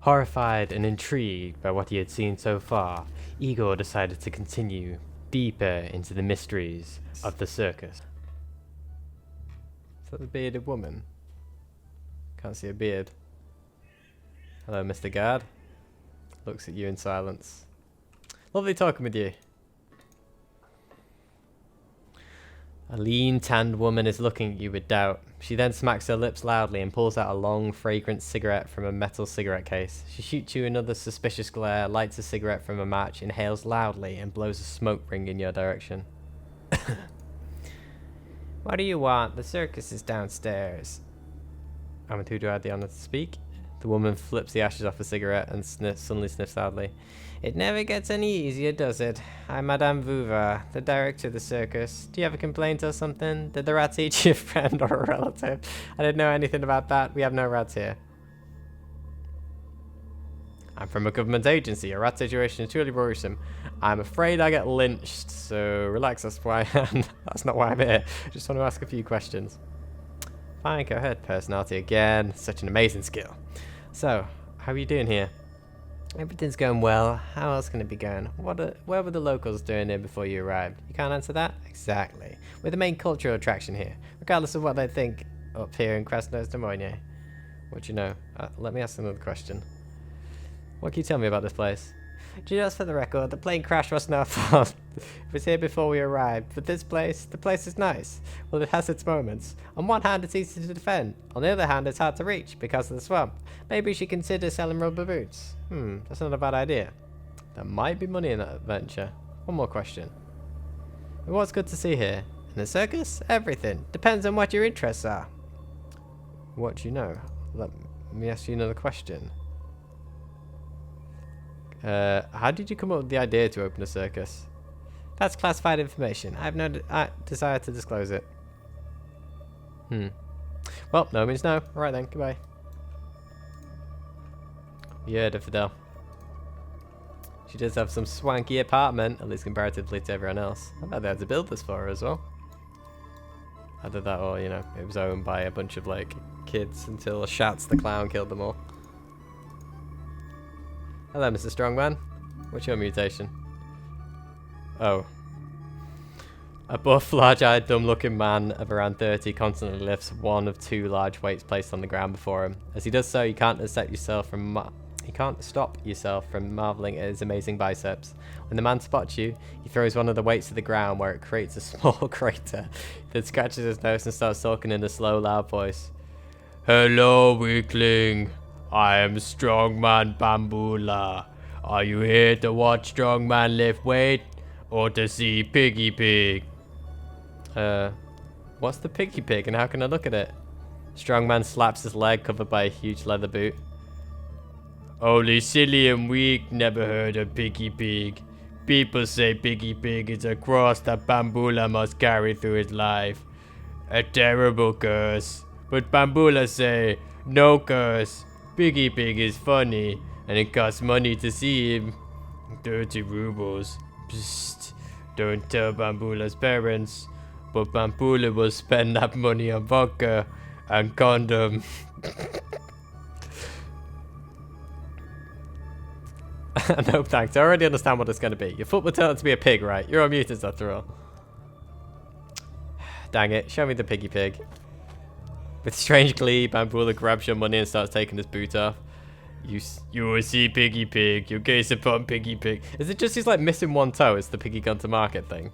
Horrified and intrigued by what he had seen so far, Igor decided to continue deeper into the mysteries of the circus. Is that the bearded woman? Can't see a beard. Hello, Mr. Guard. Looks at you in silence. Lovely talking with you. A lean, tanned woman is looking at you with doubt. She then smacks her lips loudly and pulls out a long, fragrant cigarette from a metal cigarette case. She shoots you another suspicious glare, lights a cigarette from a match, inhales loudly, and blows a smoke ring in your direction. What do you want? The circus is downstairs. And who do I have the honor to speak? The woman flips the ashes off a cigarette and suddenly sniffs loudly. It never gets any easier, does it? I'm Madame Vuva, the director of the circus. Do you have a complaint or something? Did the rats eat your friend or a relative? I didn't know anything about that. We have no rats here. I'm from a government agency. A rat situation is truly worrisome. I'm afraid I get lynched, so relax, that's why that's not why I'm here. Just want to ask a few questions. Fine, go ahead. Personality again. Such an amazing skill. So, how are you doing here? Everything's going well. How else can it be going? Where were the locals doing here before you arrived? You can't answer that? Exactly. We're the main cultural attraction here, regardless of what they think up here in Krasnoye. What do you know? Let me ask another question. What can you tell me about this place? Just for the record, the plane crash wasn't our fault. It was here before we arrived, but the place is nice. Well, it has its moments. On one hand, it's easy to defend. On the other hand, it's hard to reach because of the swamp. Maybe you should consider selling rubber boots. That's not a bad idea. There might be money in that adventure. One more question. What's good to see here? In the circus? Everything. Depends on what your interests are. What do you know? Let me ask you another question. How did you come up with the idea to open a circus? That's classified information. I have no desire to disclose it. Well, no means no. Alright then, goodbye. You heard of Fidel. She does have some swanky apartment, at least comparatively to everyone else. I bet they had to build this for her as well. Either that or, you know, it was owned by a bunch of, like, kids until Shats the clown killed them all. Hello, Mr. Strongman. What's your mutation? Oh. A buff, large-eyed, dumb-looking man of around 30 constantly lifts one of two large weights placed on the ground before him. As he does so, you can't stop yourself from marveling at his amazing biceps. When the man spots you, he throws one of the weights to the ground where it creates a small crater. Then scratches his nose and starts talking in a slow, loud voice. Hello, weakling. I am Strongman Bambula. Are you here to watch Strongman lift weight or to see Piggy Pig? What's the Piggy Pig and how can I look at it? Strongman slaps his leg covered by a huge leather boot. Only silly and weak never heard of Piggy Pig. People say Piggy Pig is a cross that Bambula must carry through his life. A terrible curse. But Bambula say, no curse. Piggy Pig is funny, and it costs money to see him. 30 rubles. Psst. Don't tell Bambula's parents. But Bambula will spend that money on vodka and condom. No thanks, I already understand what it's going to be. Your foot will turn out to be a pig, right? You're a mutant after all. Dang it, show me the Piggy Pig. With strange glee, Bambula grabs your money and starts taking his boot off. You will see Piggy Pig. You gaze upon Piggy Pig. Is it just he's like missing one toe? It's the piggy gone to market thing.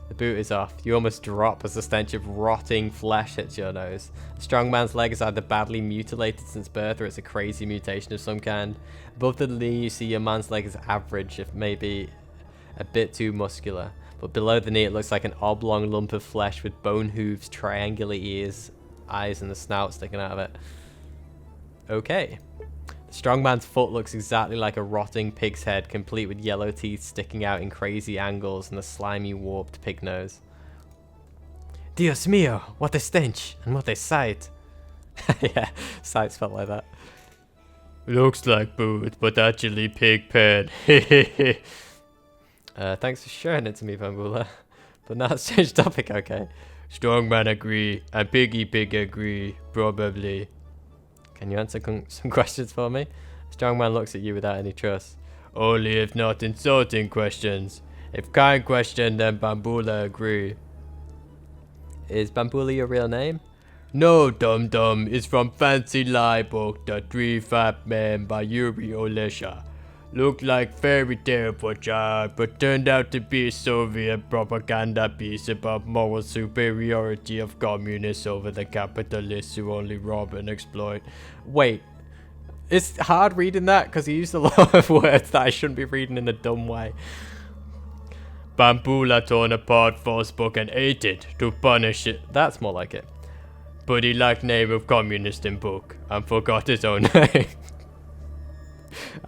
The boot is off. You almost drop as the stench of rotting flesh hits your nose. The strong man's leg is either badly mutilated since birth or it's a crazy mutation of some kind. Above the knee, you see your man's leg is average, if maybe a bit too muscular. But below the knee, it looks like an oblong lump of flesh with bone hooves, triangular ears, eyes, and a snout sticking out of it. Okay. The strong man's foot looks exactly like a rotting pig's head, complete with yellow teeth sticking out in crazy angles and a slimy, warped pig nose. Dios mío, what a stench, and what a sight. Yeah, sights felt like that. Looks like boot, but actually pig pen. Thanks for sharing it to me, Bambula. But now let's change topic, okay? Strongman agree, and Piggy Pig agree, probably. Can you answer some questions for me? Strong man looks at you without any trust. Only if not insulting questions. If kind question, then Bambula agree. Is Bambula your real name? No, dum-dum. It's from Fancy Lie book, The Three Fat Men by Yuri Olesha. Looked like fairy tale for child, but turned out to be a Soviet propaganda piece about moral superiority of communists over the capitalists who only rob and exploit. Wait, it's hard reading that because he used a lot of words that I shouldn't be reading in a dumb way. Bambula torn apart false book and ate it to punish it. That's more like it. But he liked name of communist in book and forgot his own name.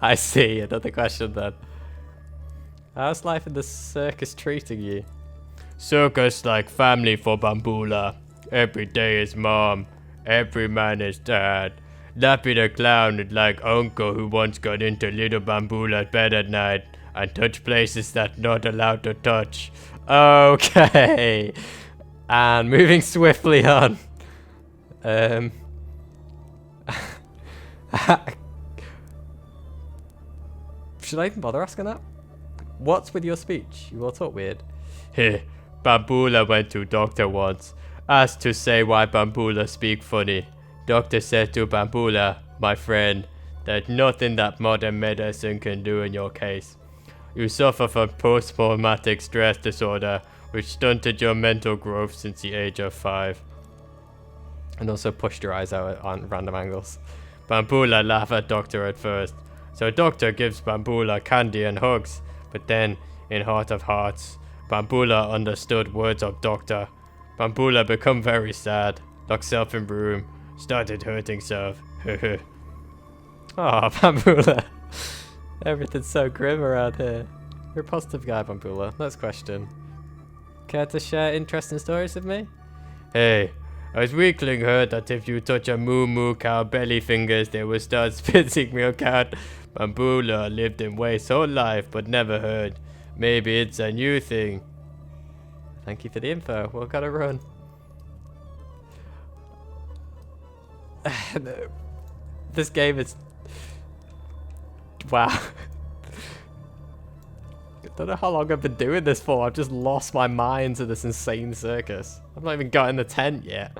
I see. Another question then. How's life in the circus treating you? Circus like family for Bambula. Every day is mom. Every man is dad. Lappy the clown is like uncle who once got into little Bambula's bed at night and touch places that not allowed to touch. Okay. And moving swiftly on. Should I even bother asking that? What's with your speech? You all talk weird. Heh, Bambula went to doctor once. Asked to say why Bambula speak funny. Doctor said to Bambula, my friend, there's nothing that modern medicine can do in your case. You suffer from post-traumatic stress disorder, which stunted your mental growth since the age of 5. And also pushed your eyes out on random angles. Bambula laughed at Doctor at first. So Doctor gives Bambula candy and hugs, but then, in heart of hearts, Bambula understood words of Doctor. Bambula become very sad, locked self in room, started hurting self. Aw, Bambula. Everything's so grim around here. You're a positive guy, Bambula. Next question. Care to share interesting stories with me? Hey, a weakling heard that if you touch a moo cow belly fingers, they will start spitting milk out. Bambula lived in waste whole life, but never heard. Maybe it's a new thing. Thank you for the info. We'll gotta run. This game is... Wow. I don't know how long I've been doing this for. I've just lost my mind to this insane circus. I've not even got in the tent yet.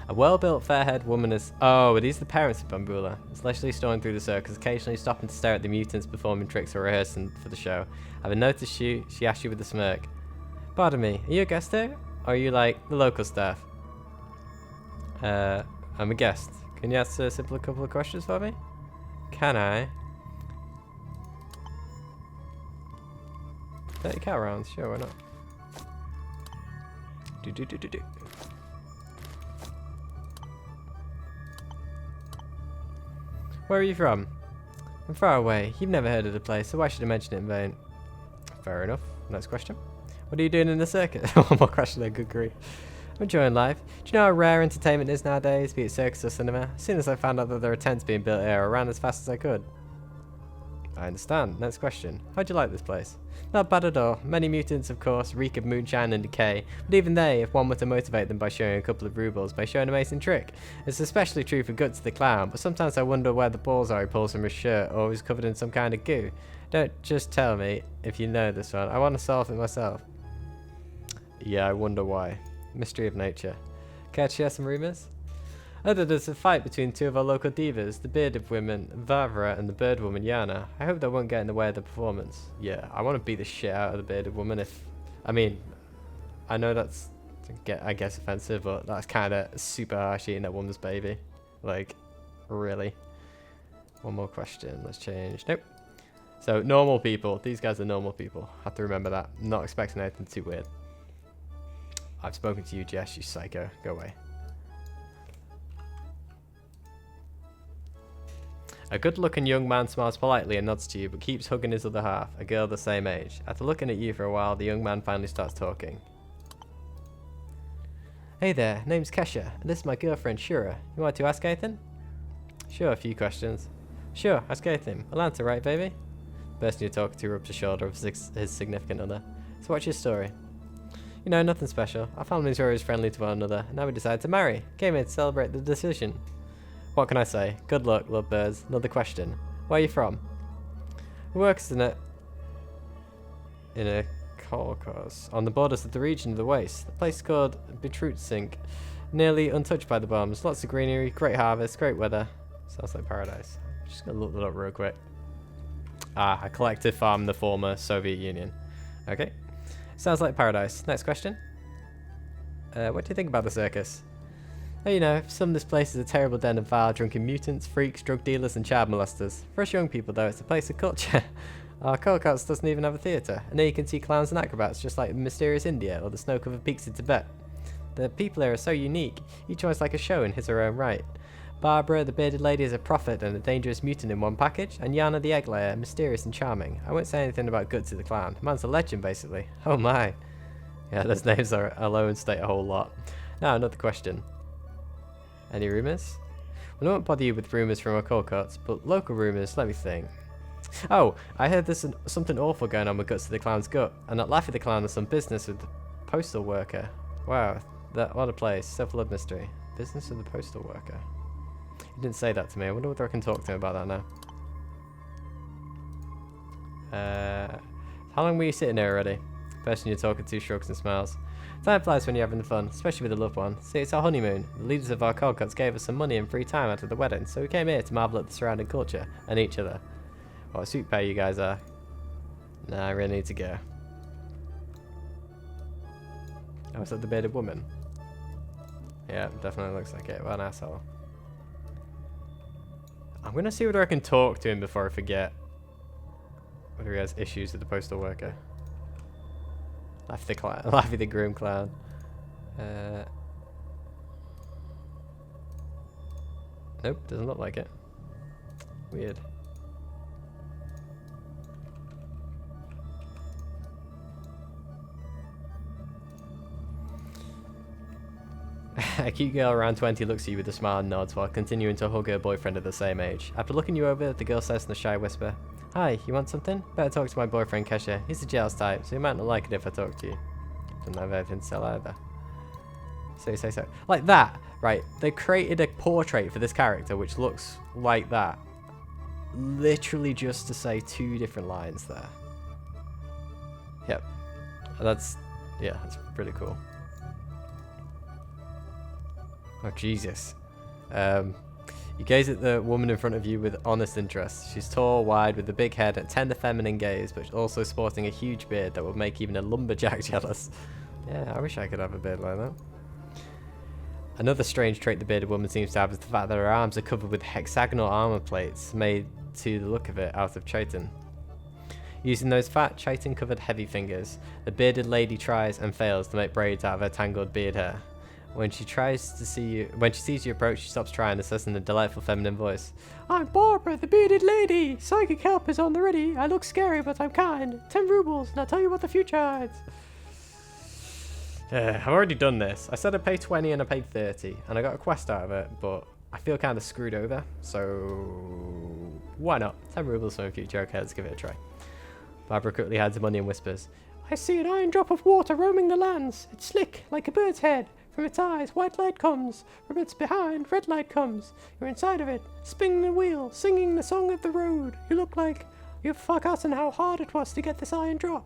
A well-built, fair-haired woman is... Oh, are these the parents of Bambula? It's leisurely strolling through the circus, occasionally stopping to stare at the mutants performing tricks or rehearsing for the show. Having noticed you, she asked you with a smirk. Pardon me, are you a guest here? Or are you like the local staff? I'm a guest. Can you answer a simple couple of questions for me? Can I? 30 cow rounds, sure, why not? Do. Where are you from? I'm far away. You've never heard of the place, so why should I mention it in vain? Fair enough. Next question. What are you doing in the circus? One more question there, good grief. I'm enjoying life. Do you know how rare entertainment is nowadays, be it circus or cinema? As soon as I found out that there are tents being built here, I ran as fast as I could. I understand. Next question. How'd you like this place? Not bad at all. Many mutants, of course, reek of moonshine and decay, but even they, if one were to motivate them by showing a couple of rubles, may show an amazing trick. It's especially true for Guts the Clown, but sometimes I wonder where the balls are he pulls from his shirt, or he's covered in some kind of goo. Don't just tell me if you know this one. I want to solve it myself. Yeah, I wonder why. Mystery of nature. Care to share some rumours? Oh, there's a fight between two of our local divas, the bearded woman Varvara and the bird woman Yana. I hope that won't get in the way of the performance. Yeah, I want to beat the shit out of the bearded woman if... I mean, I know that's, I guess, offensive, but that's kind of super harsh eating that woman's baby. Like, really? One more question. Let's change. Nope. So, normal people. These guys are normal people. Have to remember that. I'm not expecting anything too weird. I've spoken to you, Jess, you psycho. Go away. A good-looking young man smiles politely and nods to you, but keeps hugging his other half, a girl the same age. After looking at you for a while, the young man finally starts talking. Hey there, name's Kesha, and this is my girlfriend, Shura. You want to ask anything? Sure, a few questions. Sure, ask anything. I'll answer, right, baby? The person you're talking to rubs the shoulder of his significant other. So what's your story? You know, nothing special. Our families are always friendly to one another, and now we decided to marry. Came here to celebrate the decision. What can I say? Good luck, lovebirds. Another question. Where are you from? Who works in a Holocaust on the borders of the region of the Waste. The place called Betrutsink, nearly untouched by the bombs. Lots of greenery, great harvest, great weather. Sounds like paradise. I'm just gonna look that up real quick. A collective farm in the former Soviet Union. Okay. Sounds like paradise. Next question. What do you think about the circus? Oh, you know, some of this place is a terrible den of vile, drunken mutants, freaks, drug dealers, and child molesters. For us young people, though, it's a place of culture. Our Holocaust doesn't even have a theatre, and here you can see clowns and acrobats just like mysterious India or the snow-covered peaks of Tibet. The people here are so unique, each one's like a show in his or her own right. Barbara, the bearded lady, is a prophet and a dangerous mutant in one package, and Yana the egg layer, mysterious and charming. I won't say anything about Gutsy the clown. Man's a legend, basically. Oh my. Yeah, those names alone state a whole lot. Now, another question. Any rumours? Well, I won't bother you with rumours from our cold cuts, but local rumours, let me think. Oh, I heard there's something awful going on with Gutsy the clown's gut, and that Laffy the clown has some business with the postal worker. Wow, what a place. So full of mystery. Business with the postal worker. He didn't say that to me. I wonder whether I can talk to him about that now. How long were you sitting there already? The person you're talking to shrugs and smiles. Time flies when you're having fun, especially with a loved one. See, it's our honeymoon. The leaders of our cold cuts gave us some money and free time after the wedding, so we came here to marvel at the surrounding culture and each other. What a sweet pair you guys are. Nah, I really need to go. Oh, is that the bearded woman? Yeah, definitely looks like it. What an asshole. I'm gonna see whether I can talk to him before I forget. Whether he has issues with the postal worker. Laffy the groom clown. Nope, doesn't look like it. Weird. A cute girl around 20 looks at you with a smile and nods while continuing to hug her boyfriend at the same age. After looking you over, the girl says in a shy whisper, "Hi, you want something? Better talk to my boyfriend Kesha. He's a jealous type, so he might not like it if I talk to you." Doesn't have anything to sell either. So you say so. Like that, right? They created a portrait for this character which looks like that. Literally just to say two different lines there. Yep. That's pretty cool. Oh, Jesus. You gaze at the woman in front of you with honest interest. She's tall, wide, with a big head and tender feminine gaze, but also sporting a huge beard that would make even a lumberjack jealous. Yeah, I wish I could have a beard like that. Another strange trait the bearded woman seems to have is the fact that her arms are covered with hexagonal armor plates made, to the look of it, out of chitin. Using those fat, chitin-covered heavy fingers, the bearded lady tries and fails to make braids out of her tangled beard hair. When she sees you approach, she stops trying and says in a delightful feminine voice, "I'm Barbara, the bearded lady. Psychic help is on the ready. I look scary, but I'm kind. 10 rubles, and I'll tell you what the future hides." I've already done this. I said I'd pay 20 and I paid 30, and I got a quest out of it, but I feel kind of screwed over, so why not? 10 rubles for the future. Okay, let's give it a try. Barbara quickly hides the money and whispers, "I see an iron drop of water roaming the lands. It's slick, like a bird's head. From its eyes, white light comes. From its behind, red light comes. You're inside of it, spinning the wheel, singing the song of the road. You look like you've forgotten how hard it was to get this iron drop."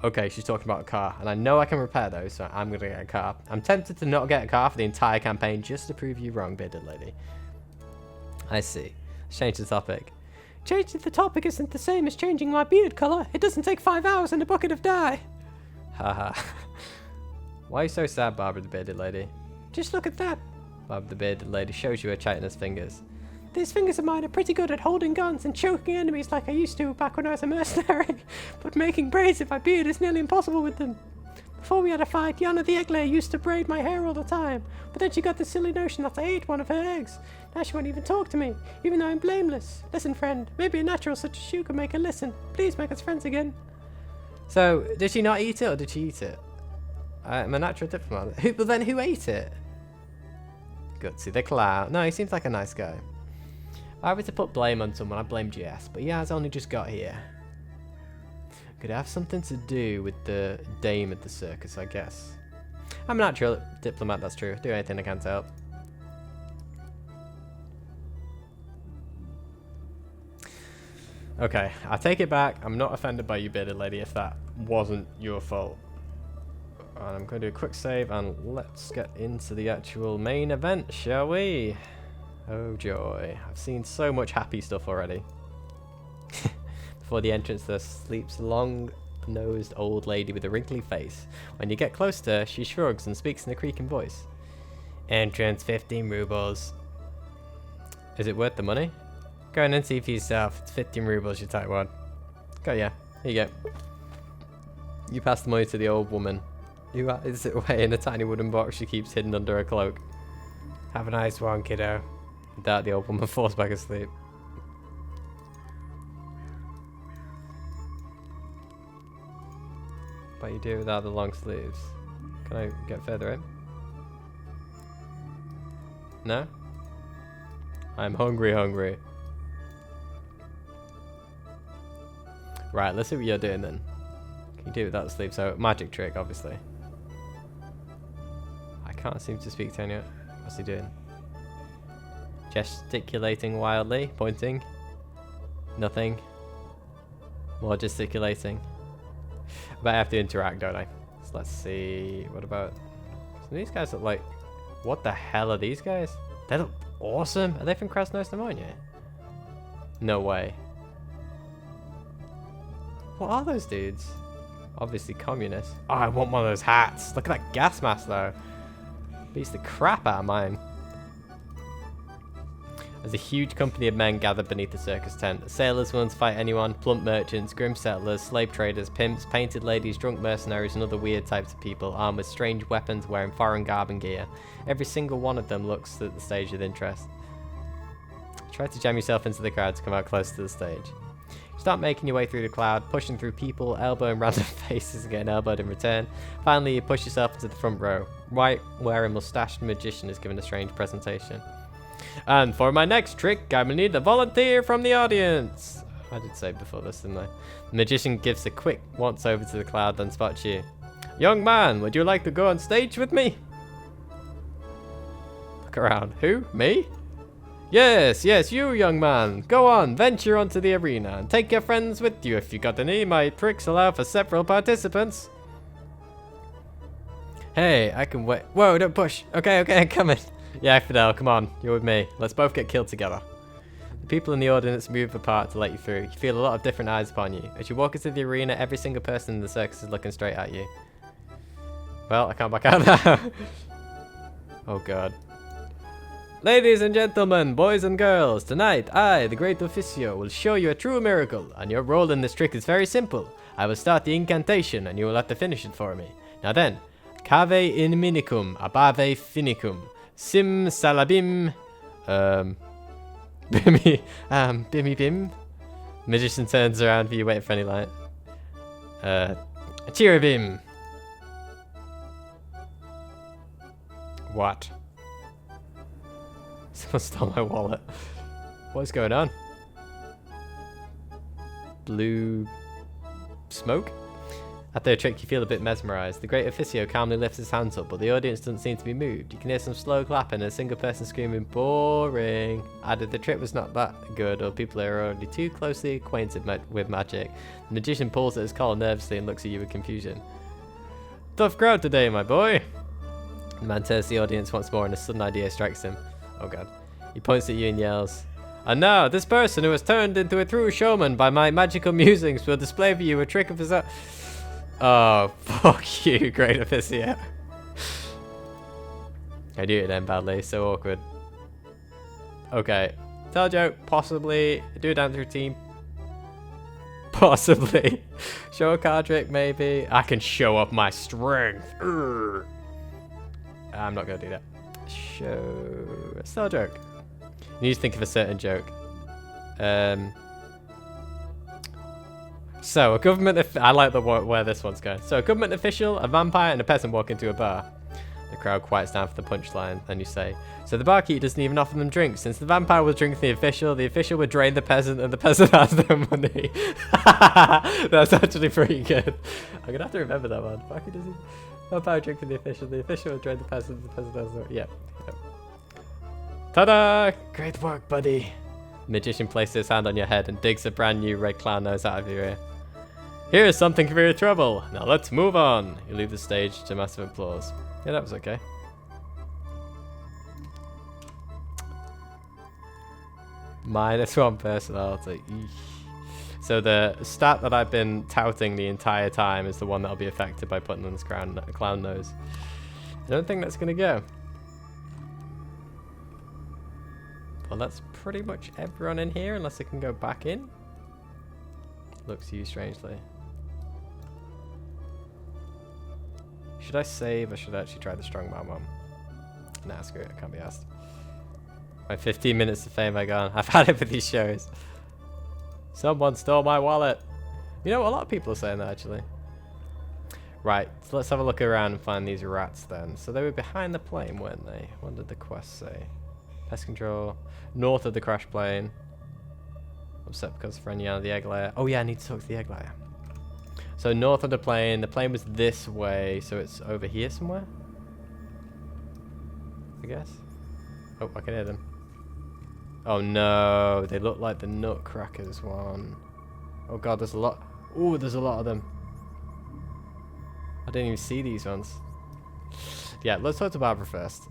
Okay, she's talking about a car, and I know I can repair those, so I'm going to get a car. I'm tempted to not get a car for the entire campaign just to prove you wrong, bearded lady. I see. Let's change the topic. Changing the topic isn't the same as changing my beard colour. It doesn't take 5 hours and a bucket of dye. Haha. Why are you so sad, Barbara the bearded lady? Just look at that. Barbara the bearded lady shows you her chitinous fingers. These fingers of mine are pretty good at holding guns and choking enemies like I used to back when I was a mercenary, but making braids in my beard is nearly impossible with them. Before we had a fight, Yana the egg layer used to braid my hair all the time, but then she got the silly notion that I ate one of her eggs. Now she won't even talk to me, even though I'm blameless. Listen, friend, maybe a natural such as you can make her listen. Please make us friends again. So, did she not eat it, or did she eat it? I'm a natural diplomat. But then who ate it? Gutsy the clown. No, he seems like a nice guy. If I were to put blame on someone, I'd blame GS, but he has only just got here. Could have something to do with the dame of the circus, I guess. I'm a natural diplomat, that's true. Do anything I can to help. Okay, I take it back. I'm not offended by you, bearded lady, if that wasn't your fault. And I'm going to do a quick save, and let's get into the actual main event, shall we? Oh joy, I've seen so much happy stuff already. Before the entrance there sleeps a long-nosed old lady with a wrinkly face. When you get close to her, she shrugs and speaks in a creaking voice. Entrance 15 rubles. Is it worth the money? Go in and see for yourself. It's 15 rubles, you tight one. Go, yeah. Here you go. You pass the money to the old woman, who is it away in a tiny wooden box she keeps hidden under her cloak. Have a nice one, kiddo. With that, the old woman falls back asleep. What you do without the long sleeves? Can I get further in? No? I'm hungry. Right, let's see what you're doing then. Can you do it without the sleeves? So, magic trick, obviously. I can't seem to speak to anyone. What's he doing? Gesticulating wildly, pointing. Nothing. More gesticulating. But I have to interact, don't I? So let's see. What about... So these guys look like... What the hell are these guys? They look awesome. Are they from Krasnoye? No way. What are those dudes? Obviously communists. Oh, I want one of those hats. Look at that gas mask though. Beats the crap out of mine. As a huge company of men gathered beneath the circus tent. Sailors willing to fight anyone, plump merchants, grim settlers, slave traders, pimps, painted ladies, drunk mercenaries, and other weird types of people armed with strange weapons, wearing foreign garb and gear. Every single one of them looks at the stage with interest. Try to jam yourself into the crowd to come out close to the stage. You start making your way through the crowd, pushing through people, elbowing random faces and getting elbowed in return. Finally, you push yourself into the front row, right where a mustached magician is giving a strange presentation. And for my next trick, I will need a volunteer from the audience. I did say before this, didn't I? The magician gives a quick once over to the crowd, then spots you. Young man, would you like to go on stage with me? Look around. Who? Me? Yes, you, young man. Go on, venture onto the arena and take your friends with you if you got any. My tricks allow for several participants. Hey, I can wait. Whoa, don't push. Okay, I'm coming. Yeah, Fidel, come on. You're with me. Let's both get killed together. The people in the audience move apart to let you through. You feel a lot of different eyes upon you. As you walk into the arena, every single person in the circus is looking straight at you. Well, I can't back out now. Oh, God. Ladies and gentlemen, boys and girls, tonight I, the great officio, will show you a true miracle, and your role in this trick is very simple. I will start the incantation, and you will have to finish it for me. Now then, cave in minicum, abave finicum. Sim salabim, bimmy bim. Magician turns around for you, waiting for any light. Cheerabim. What? Someone stole my wallet. What's going on? Blue smoke? After a trick, you feel a bit mesmerized. The great officio calmly lifts his hands up, but the audience doesn't seem to be moved. You can hear some slow clapping and a single person screaming, boring. Either the trick was not that good, or people are already too closely acquainted with magic. The magician pulls at his collar nervously and looks at you with confusion. Tough crowd today, my boy. The man turns to the audience once more and a sudden idea strikes him. Oh god. He points at you and yells, and now, this person who has turned into a true showman by my magical musings will display for you a trick of his own. Oh, fuck you, great officio. I do it then badly, so awkward. Okay. Tell a joke, possibly. Do a dance routine. Possibly. Show a card trick, maybe. I can show up my strength. Urgh. I'm not going to do that. Tell a joke. You need to think of a certain joke. So, a government... I like where this one's going. So, a government official, a vampire, and a peasant walk into a bar. The crowd quiets down for the punchline, and you say, so the barkeep doesn't even offer them drinks. Since the vampire will drink the official would drain the peasant, and the peasant has no money. That's actually pretty good. I'm going to have to remember that one. Barkeep doesn't... Vampire drink for the official will drain the peasant has no... Yeah. Ta-da! Great work, buddy. The magician places his hand on your head and digs a brand new red clown nose out of your ear. Here's something for your trouble. Now let's move on. You leave the stage to massive applause. Yeah, that was okay. -1 personality. Eesh. So the stat that I've been touting the entire time is the one that'll be affected by putting on this clown nose. I don't think that's gonna go. Well, that's pretty much everyone in here, unless I can go back in. Looks to you strangely. Should I save or should I actually try the strongman one? Nah, screw it, I can't be asked. My 15 minutes of fame are gone. I've had it with these shows. Someone stole my wallet. You know, a lot of people are saying that actually. Right, so let's have a look around and find these rats then. So they were behind the plane, weren't they? What did the quest say? Pest control. North of the crash plane. Upset because friend Yana the egg layer. Oh yeah, I need to talk to the egg layer. So north of the plane was this way, so it's over here somewhere? I guess. Oh, I can hear them. Oh no, they look like the Nutcrackers one. Oh god, there's a lot. Ooh, there's a lot of them. I didn't even see these ones. Yeah, let's talk to Barbara first.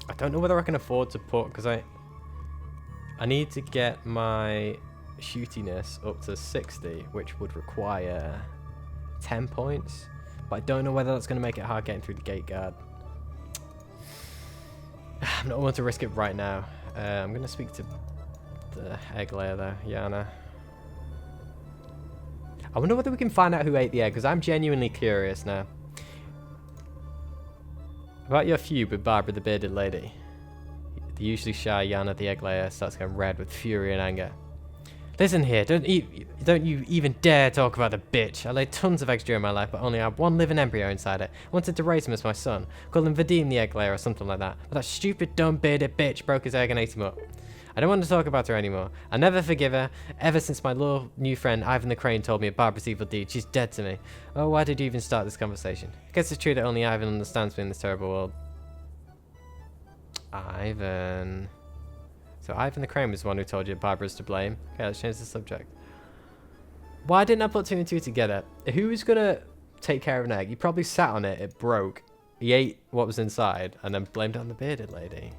I don't know whether I can afford to put, because I need to get my shootiness up to 60, which would require 10 points. But I don't know whether that's going to make it hard getting through the gate guard. I'm not willing to risk it right now. I'm going to speak to the egg layer there, Yana. I wonder whether we can find out who ate the egg, because I'm genuinely curious now. About your feud with Barbara the bearded lady. The usually shy Yana the egg layer starts going red with fury and anger. Listen here, don't you even dare talk about the bitch. I laid tons of eggs during my life, but only had one living embryo inside it. I wanted to raise him as my son. Call him Vadim the egg layer or something like that. But that stupid, dumb, bearded bitch broke his egg and ate him up. I don't want to talk about her anymore. I'll never forgive her. Ever since my little new friend Ivan the Crane told me of Barbara's evil deed, she's dead to me. Oh, why did you even start this conversation? I guess it's true that only Ivan understands me in this terrible world. Ivan... So Ivan the Crane was the one who told you Barbara's to blame. Okay, let's change the subject. Why didn't I put 2 and 2 together? Who was going to take care of an egg? He probably sat on it, it broke. He ate what was inside and then blamed it on the bearded lady.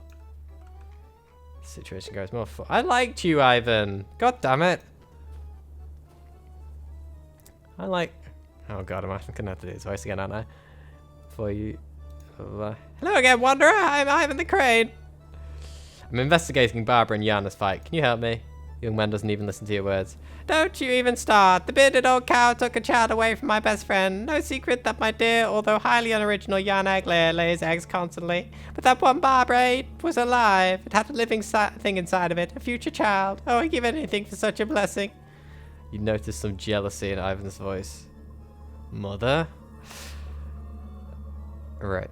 The situation goes more fun. I liked you, Ivan. God damn it. I like... Oh god, I'm actually going to have to do this voice again, aren't I? For you... Hello again, Wanderer. I'm Ivan the Crane. I'm investigating Barbara and Yana's fight. Can you help me? The young man doesn't even listen to your words. Don't you even start. The bearded old cow took a child away from my best friend. No secret that my dear, although highly unoriginal Yana Eglair lays eggs constantly. But that one Barbara ate was alive. It had a living thing inside of it. A future child. Oh, I'd give anything for such a blessing. You notice some jealousy in Ivan's voice. Mother? Right.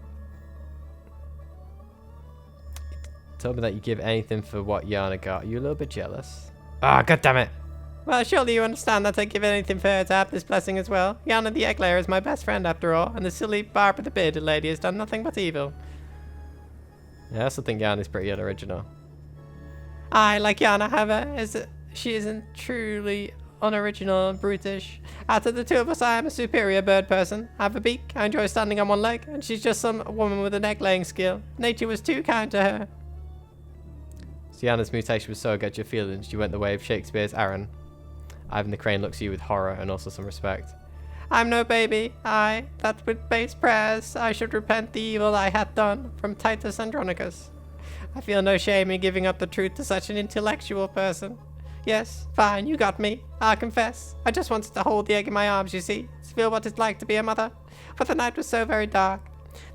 Told me that you give anything for what Yana got. Are you a little bit jealous? Ah, god damn it. Well, surely you understand that I'd give anything for her to have this blessing as well. Yana the egg layer is my best friend after all, and the silly Barbara the bearded lady has done nothing but evil. Yeah, I also think Yana's pretty unoriginal. I, like Yana, however, she isn't truly unoriginal and brutish. Out of the two of us, I am a superior bird person. I have a beak, I enjoy standing on one leg, and she's just some woman with an egg-laying skill. Nature was too kind to her. Sienna's mutation was so against your feelings, you went the way of Shakespeare's Aaron. Ivan the Crane looks at you with horror and also some respect. I'm no baby. That with base prayers, I should repent the evil I had done, from Titus Andronicus. I feel no shame in giving up the truth to such an intellectual person. Yes, fine, you got me. I'll confess. I just wanted to hold the egg in my arms, you see, to feel what it's like to be a mother. But the night was so very dark.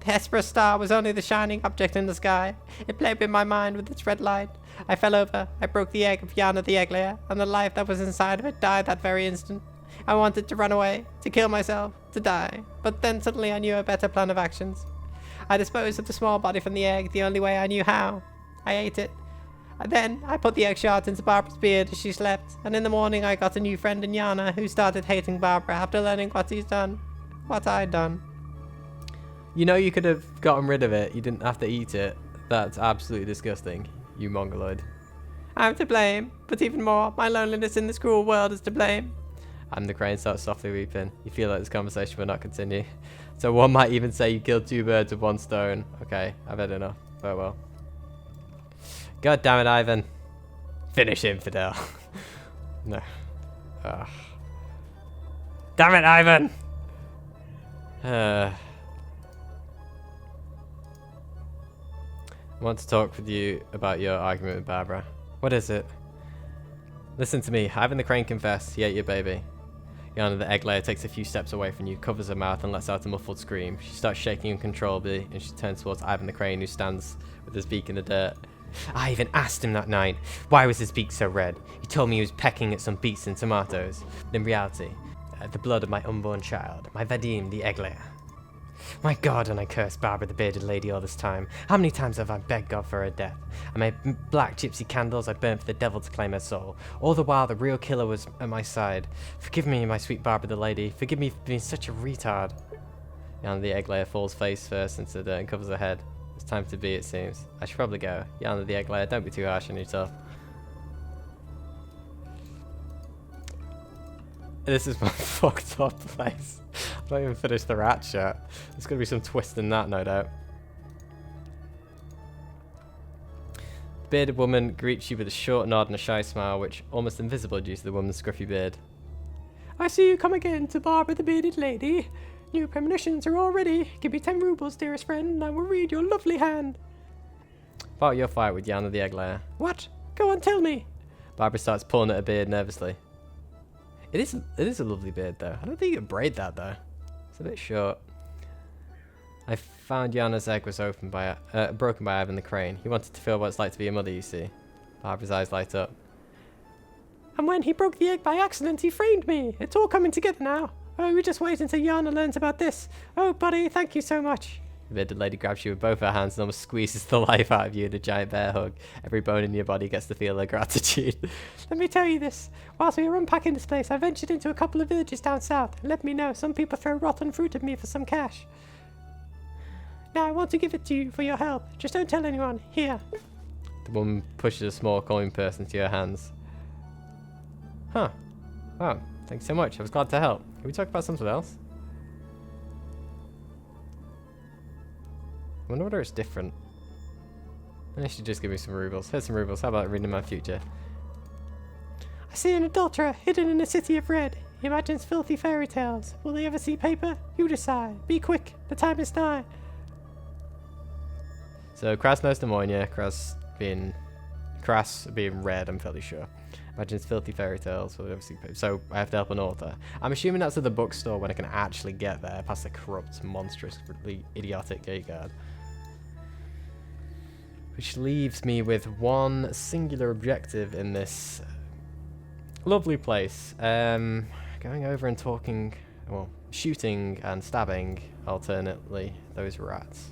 The Hesperus star was only the shining object in the sky. It played with my mind with its red light. I fell over. I broke the egg of Yana the egg layer, and the life that was inside of it died that very instant. I wanted to run away, to kill myself, to die. But then suddenly I knew a better plan of actions. I disposed of the small body from the egg the only way I knew how. I ate it. And then I put the egg shard into Barbara's beard as she slept, and in the morning I got a new friend in Yana who started hating Barbara after learning what he's done. What I'd done. You know you could have gotten rid of it. You didn't have to eat it. That's absolutely disgusting, you mongoloid. I'm to blame, but even more, my loneliness in this cruel world is to blame. And the crane starts softly weeping. You feel like this conversation will not continue. So one might even say you killed two birds with one stone. Okay, I've had enough. Farewell. God damn it, Ivan. Finish him, Fidel. No. Ugh. Damn it, Ivan! I want to talk with you about your argument with Barbara. What is it? Listen to me. Ivan the Crane confessed. He ate your baby. Yana the egg layer takes a few steps away from you, covers her mouth and lets out a muffled scream. She starts shaking uncontrollably and she turns towards Ivan the Crane, who stands with his beak in the dirt. I even asked him that night, why was his beak so red? He told me he was pecking at some beets and tomatoes. But in reality, the blood of my unborn child, my Vadim the egg layer. My God, and I cursed Barbara the bearded lady all this time. How many times have I begged God for her death? I made black gypsy candles I burned for the devil to claim her soul. All the while the real killer was at my side. Forgive me, my sweet Barbara the lady. Forgive me for being such a retard. Yana the egg layer falls face first into the dirt and covers her head. It's time to be, it seems. I should probably go. Yana the egg layer, don't be too harsh on yourself. This is my fucked up place. I've not even finished the rat shot. There's going to be some twist in that, no doubt. The bearded woman greets you with a short nod and a shy smile, which almost invisible due to the woman's scruffy beard. I see you come again to Barbara the bearded lady. New premonitions are all ready. Give me 10 rubles, dearest friend, and I will read your lovely hand. About your fight with Yana the egg layer. What? Go on, tell me. Barbara starts pulling at her beard nervously. It is a lovely beard, though. I don't think you can braid that, though. It's a bit short. I found Yana's egg was broken by Ivan the Crane. He wanted to feel what it's like to be a mother, you see. Barbara's eyes light up. And when he broke the egg by accident, he framed me. It's all coming together now. Oh, we just wait until Yana learns about this. Oh, buddy, thank you so much. The bearded lady grabs you with both her hands and almost squeezes the life out of you in a giant bear hug. Every bone in your body gets to feel her gratitude. Let me tell you this. Whilst we were unpacking this place, I ventured into a couple of villages down south. And let me know, some people throw rotten fruit at me for some cash. Now, I want to give it to you for your help. Just don't tell anyone. Here. The woman pushes a small coin purse into your hands. Huh. Wow. Thanks so much. I was glad to help. Can we talk about something else? I wonder whether it's different. They should just give me some rubles. Here's some rubles. How about reading my future? I see an adulterer hidden in a city of red. He imagines filthy fairy tales. Will they ever see paper? You decide. Be quick. The time is nigh. So Kras knows pneumonia. Kras being red, I'm fairly sure. Imagines filthy fairy tales. Will they ever see paper? So I have to help an author. I'm assuming that's at the bookstore when I can actually get there past the corrupt, monstrous, idiotic gate guard. Which leaves me with one singular objective in this lovely place. Going over and talking, well, shooting and stabbing alternately those rats.